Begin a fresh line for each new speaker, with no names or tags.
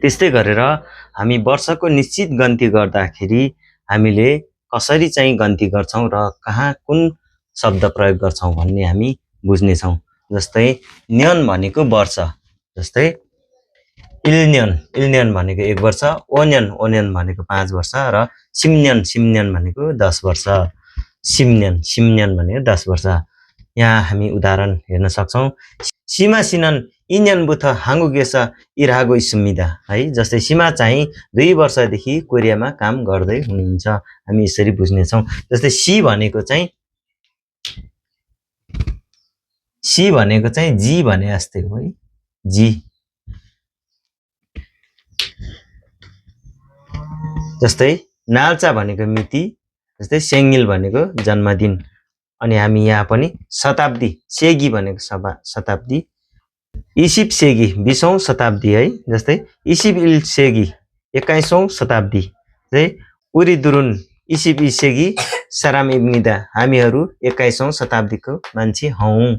त्यस्तै गरेर हामी वर्षको निश्चित गन्ती गर्दाखेरि हामीले कसरी चाहिँ गन्ती गर्छौं र कहाँ कुन शब्द प्रयोग गर्छौं भन्ने हामी बुझ्ने छौं। जस्तै न्यन भनेको वर्ष, जस्तै इल्न्यन भनेको 1 वर्ष, ओन्यन भनेको 5 वर्ष र सिम्न्यन भनेको 10 वर्ष। सिम्न्यन भनेको 10 वर्ष। यहाँ हामी उदाहरण हेर्न सक्छौं। सीमा सिनन इन्यन बुथ हाङ्गुगेस इरागो इस्मिदा, है। जस्तै सीमा चाहिँ 2 वर्षदेखि कोरियामा काम गर्दै हुनुहुन्छ, हामी यसरी बुझ्ने छौं। जस्तै सी भनेको चाहिँ जी भने जस्तै हो, है। जी। जस्तै नाल्चा भनेको मिति, जस्तै सेङ्गिल भनेको जन्मदिन। अनि हामी यहाँ पनि शताब्दी, सेगी भनेको शताब्दी, इसिप सेगी 20औं शताब्दी, है। जस्तै इसिप इल सेगी 21औं शताब्दी, है। उरी दुरुन इसिप इ सेगी सराम इब्निदा, हामीहरू 21औं शताब्दीको मान्छे हौं।